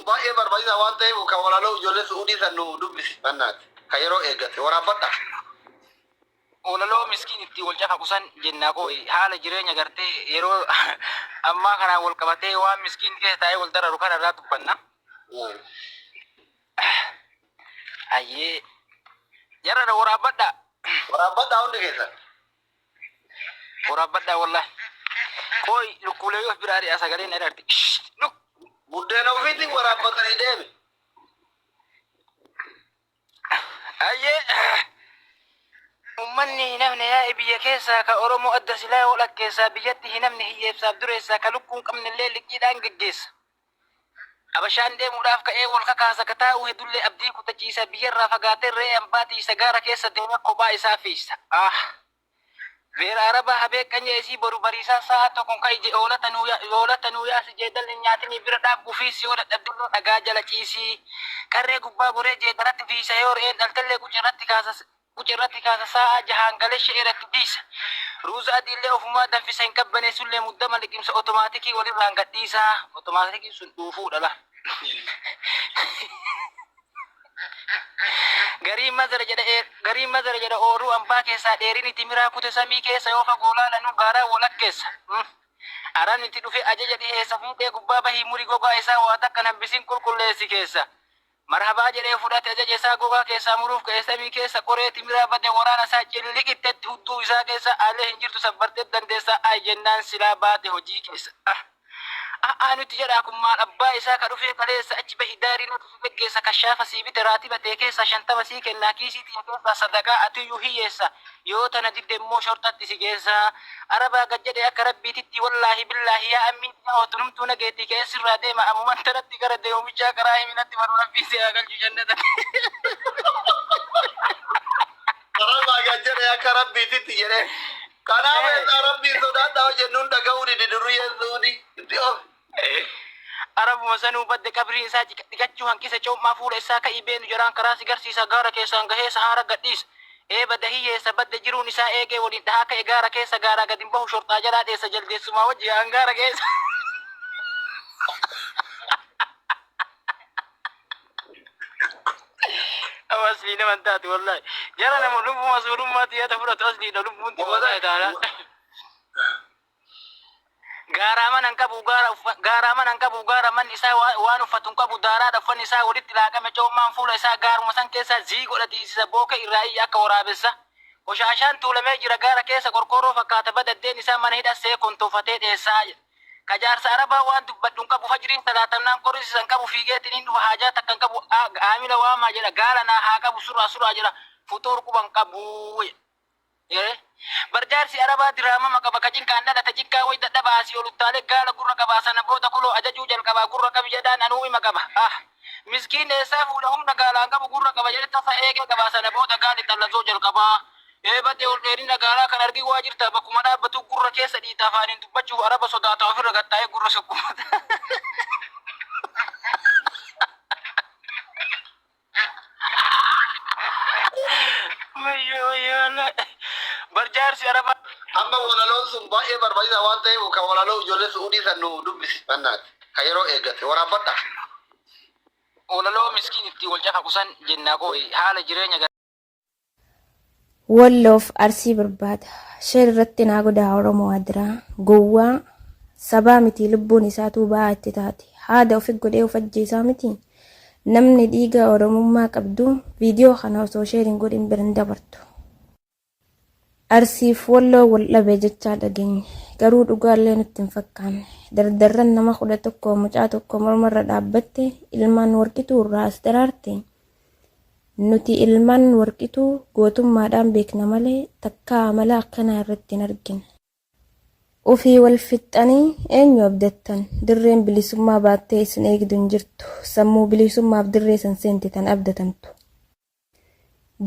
Baay'ee barbaachisaa waan ta'eef kan walaaloo ijoollee su'uudii san nu dubbisi mannaati. Kan yeroo eeggate waraabadha. Walaloo miskiin itti wal cafa kusan jennaa koo haala jireenya gartee yeroo ammaa kanaan wal qabatee waan miskiin keessa taa'ee wal dararu kana irraa dubbanna. Ayyee jarana waraabadha. Waraabadha hundi keessan. Waraabadha wallahi. Koi lukkulee yoo biraadhi asagalee na darti. Buddeena ofiitiin waraabbatanii deemi. Ayyee ummanni namni yaa'e biyya keessaa ka Oromoo adda silaa wal akkeessaa biyyatti hinamni hiyyeebsaaf dureessaa ka lukkuun qabnillee liqiidhaan geggeessa. Abashaan deemuudhaaf ka'ee wal kakaasa ka taa'u hedullee abdii kutachiisa biyyarraa fagaatee re'ee ambaatii isa gaara keessa deema kophaa isaa fiisa. Veera araba habee qanyee isii boru bariisaa sa'a tokkoon ka ije oolata nuuyaa si jeedalli nyaatini bira dhaabuu fi si oda dhabdulloo dhagaa jala ciisii. Qarree gubbaa goree jeedalatti fiisa yoo re'een dhaltallee qucerratti kaasa sa'a jahaan galee she'eeratti dhiisa. Ruuza adiillee ofumaa danfisa hin qabbaneessullee muddama liqimsa otomaatikii walirraan gadhiisaa. Otomaatikii sun dhuufuudha la. Gariin mazara jedha ooruu ambaa keessaa dheerin itti miraa kute samii keessa yoo fagoo laalanuu gaaraa walakkeessa. Araan itti dhufe ajaja dhiheessa fuudhee gubbaa bahii murii gogaa isaa waa takka nabbisiin qulqulleessi keessa. Marhabaa jedhee fudhate ajaja isaa gogaa keessaa muruuf ka'ee samii keessa qoree timiraa badee waraana isaa cilliqitteetti hudduu isaa keessa aalee hin jirtu sabbartee dandeessaa ay jennaan silaa baate hojii keessa. Nuti jedhaa kun maal abbaa isaa ka dhufee kaleessa achi bahi daarii nuti geggeessa kashaafa sii bite raatii batee keessa 50 sii kennaa kiisii tiya keessa sadaqaa atiyyuu hiyyeessa yoo tana didde immoo shortatti si geessa. Arabaa gad jedhee akka rabbiititti wallaahi billaahi yaa ammiin dhiyootu numtuu nageetii keessirraa deema ammuman tanatti gara deemumichaa karaa himinatti baruu rabbii si haa galchu jannata. Arabaa gad jedhee akka rabbiititti jedhee kanaaf rabbiin sodaadhaa jennuun dhaga'uu didi duruu yesuuni. Arabuma sanuu badde qabrii isaa dhiqachuu hanqisa coommaa fuula isaa ka'ii beenu jaraan karaa si garsiisa gaara keessaan gahee sahaara gadhiisa. Badda hiyyeessa badde jiruun isaa eegee waliin dhahaa ka'e gaara keessa gaaraa gadi bahu shortaa jalaa dheessa jaldeessumaa wajji haan gaara keessa. Asli nama taatu wallahi. Jara nama lubbuma suurummaatti yaada fudhatu asliidha lubbuun xiqqootaa taala. Gaaraaman qabu gaara man isaa waan uffatun qabu daaraadha uffanni isaa walitti laaqame coommaan fuula isaa gaaruma san keessa zii godhatiisisa booka irraa akka waraabessa. Hoshaashaan tuulamee jira gaara keessa qorqorroo fakkaata badaddeen isaa mana hidhassee kontoofatee dheessaa. Kajaarsa arabaa waan dubbadhuun qabu fajiriin talaatamnaan qorrisiisan qabu fiigeetiin dhufa haajaa takkan qabu aamila waamaa jedha gaala naa haa qabu suraa jedha futuur quban qabu. Barjaarsi arabaa diraamama qaba kajinkaan dhalata jikkaa way dadhabaasii oluttaalee gaala gurra qabaa sana booda kuloo ajajuu jalqabaa gurra qabi jedhaan anuu hima qaba. Miskiin eessaa fuudha humna gaalaan qabu gurra qaba jedhe tasa eegee qabaa sana booda gaali xallasoo jalqabaa. Badde ol dheerina gaalaa kan argi waa jirta bakkuma dhaabbatu gurra keessa dhiitaa afaaniin dubbachuuf araba sodaata ofirra gattaa'ee gurra sukkumata. Barjaarsi arabaa. Amma walaloon sun baay'ee barbaachisaa waan ta'eef kan walaloo ijoollee su'uudii san nu dubbisi mannaati. Kan yeroo eeggate waraabadha. Walaloo miskiin itti wal cafa kusan jennaa koo haala jireenya Walloof arsii barbaada. Shee irratti naa godaa Oromoo adiraa gowwaa sabaa miti lubbuun isaatu ba'aa itti taate. Haada ofi godhee of ajjeesaa miti. Namni dhiiga Oromummaa qabdu viidiyoo kana osoo sheeriin godhin biran dabartu. Arsiif walloo wal dhabe jechaa dhageenye. Garuu dhugaallee nutti hin fakkaanne. Dardarran nama 11 mucaa tokko mormarra dhaabbatte ilmaan warqituu irraa as daraarte. Nuti ilmaan warqituu gootummaadhaan beekna malee takka amala akkanaa irratti hin argine. Ofii wal fixxanii eenyu abdattan dirreen bilisummaa baattee isin eegdu hin jirtu. Sammuu bilisummaaf dirree san seente tan abdatamtu.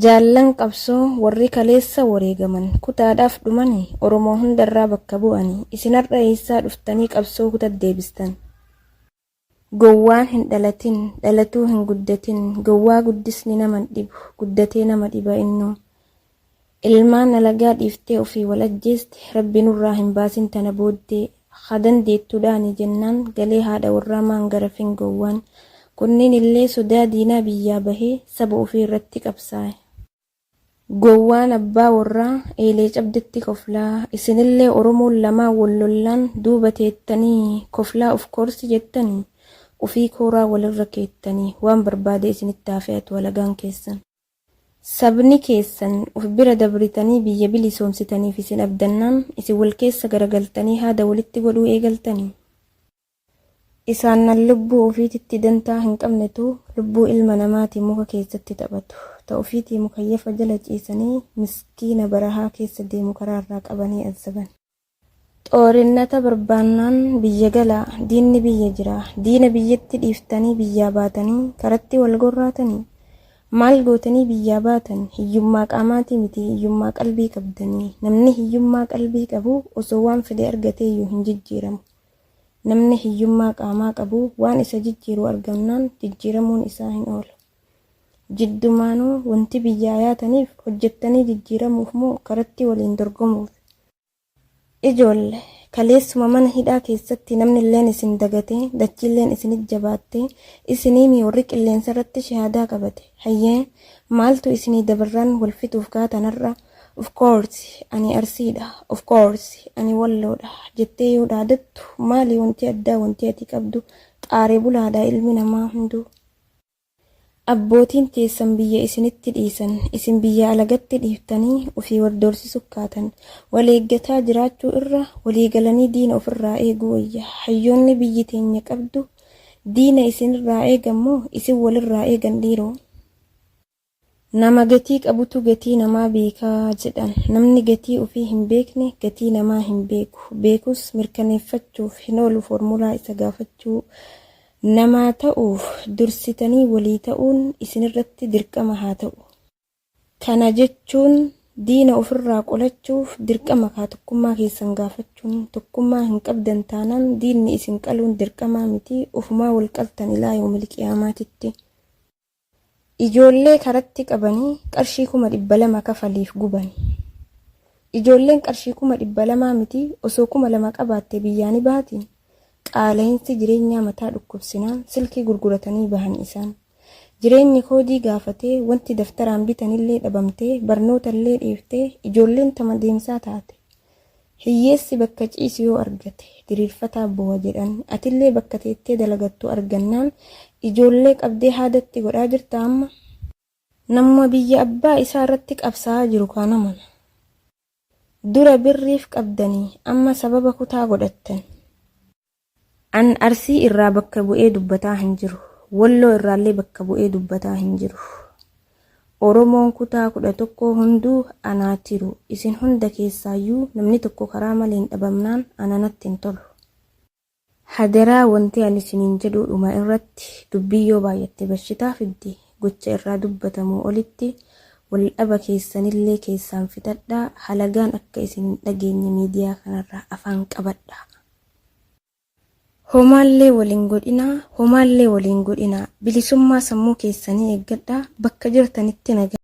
Jaallan qabsoo warri kaleessa wareegaman kutaadhaaf dhumanii Oromoo hundarraa bakka bu'anii isin har'a eessaa dhuftanii qabsoo kutat deebistan. Gowwaan hin dhalatin dhalatuu hin guddatin gowwaa guddisni nama dhibu guddatee nama dhiba innoo. Ilmaan alagaa dhiiftee ofii wal ajjeeste rabbi nurraa hin baasin tana booddee Hadan deettuudhaani jennaan galee haadha warraa maangara fingowwan kunniin illee sodaa diinaa biyyaa bahee saba ofii irratti qabsaa'e. Gowwaan abbaa warraa eelee cabdetti koflaa isinillee Oromoon lamaa wallollaan duuba teettanii koflaa of koorsi jettanii ofii kooraa walirra keettanii waan barbaade isinitti haafe'atu walagaan keessan. Sabni keessan of bira dabritanii biyya bilisoomsitaniif isin abdannaan isin wal keessa garagaltanii haada walitti godhuu eegaltanii. Isaan nan lubbuu ofiititti dantaa hin qabnetu lubbuu ilma namaatii muka keessatti taphatu. Ta ofiitii mukayyafa jala ciisanii miskiina barahaa keessa deemu karaarraa qabanii azzaban. Xoorinnata barbaannaan biyya galaa diinni biyya jira. Diina biyyatti dhiiftanii biyyaa baatanii karatti wal gorraatanii. Maal gootanii biyyaa baatan hiyyummaa qaamaatii miti hiyyummaa qalbii qabdanii. Namni hiyyummaa qalbii qabu osoo waan fedhe argatee iyyuu hin jijjiiramu. Namni hiyyummaa qaamaa qabu waan isa jijjiiru argamnaan jijjiiramuun isaa hin oolu. Jiddumaanuu wanti biyyaa yaataniif hojjettanii jijjiiramuuf moo karatti waliin dorgomuuf. Ijoolle kaleessuma mana hidhaa keessatti namni illeen isin dagatee dachiilleen isinit jabaattee isinii warri qilleensa irratti shahaadaa qabate hayyee maaltu isinii dabarraan wal fixuuf kaatanarra of course ani arsiidha of course ani walloodha jettee yoo dhaadattu maali wanti addaa wanti ati qabdu qaaree bulaadhaa ilmi namaa hunduu. Abbootiin teessan biyya isinitti dhiisan isin biyya alagatti dhiiftanii ofii wardoorsisuu kaatan wal eeggataa jiraachuu irra walii galanii diina ofirraa eeguu wayya. Hayyoonni biyyi teenya qabdu diina isinirraa eegammoo isin walirraa eegan dhiiroo. Nama gatii qabutu gatii namaa beekaa jedhan namni gatii ofii hin beekne gatii namaa hin beeku. Beekus mirkaneeffachuuf hin oolu foormulaa isa gaafachuu. Namaa ta'uuf dursitanii walii ta'uun isinirratti dirqama haa ta'u. Kana jechuun diina ofirraa qolachuuf dirqama kaa tokkummaa keessan gaafachuun tokkummaa hin qabdan taanaan diinni isin qaluun dirqamaa miti ofumaa wal qaltan ilaa yoomil qiyaamaatitti. Ijoollee karatti qabanii qarshii 200 kafaliif gubani. Ijoolleen qarshii 200 miti osoo 200 qabaatte biyyaani baatiin. Qaala'insi jireenyaa mataa dhukkubsinaan silkii gurguratanii bahan isaan. Jireenyi koodii gaafatee wanti daftaraan bitanillee dhabamtee barnootallee dhiiftee ijoolleen tama deemsaa taate. Hiyyeessi bakka ciisu yoo argate diriirfataa bu'a jedhan atillee bakka teettee dalagattu argannaan ijoollee qabdee haadatti godhaa jirta amma. Namuma biyya abbaa isaa irratti qabsaa'aa jiru kaana mana. Dura birriif qabdanii amma sababa kutaa godhattan. An Arsii irraa bakka bu'ee dubbataa hin jiru. Walloo irraallee bakka bu'ee dubbataa hin jiru. Oromoon kutaa 11 hunduu anaatiru. Isin hunda keessaayyuu namni tokko karaa malee hin dhabamnaan ananatti hin tolu. Hadaraa wanti ani isiniin jedhu dhuma irratti dubbiyyoo baay'atte bashitaa fiddi gocha irraa dubbatamu olitti wal dhaba keessanillee keessaan fixadhaa halagaan akka isin dhageenye miidiyaa kanarraa afaan qabadhaa. Homaallee waliin godhinaa bilisummaa sammuu keessanii eeggadhaa bakka jirtanitti nagaa.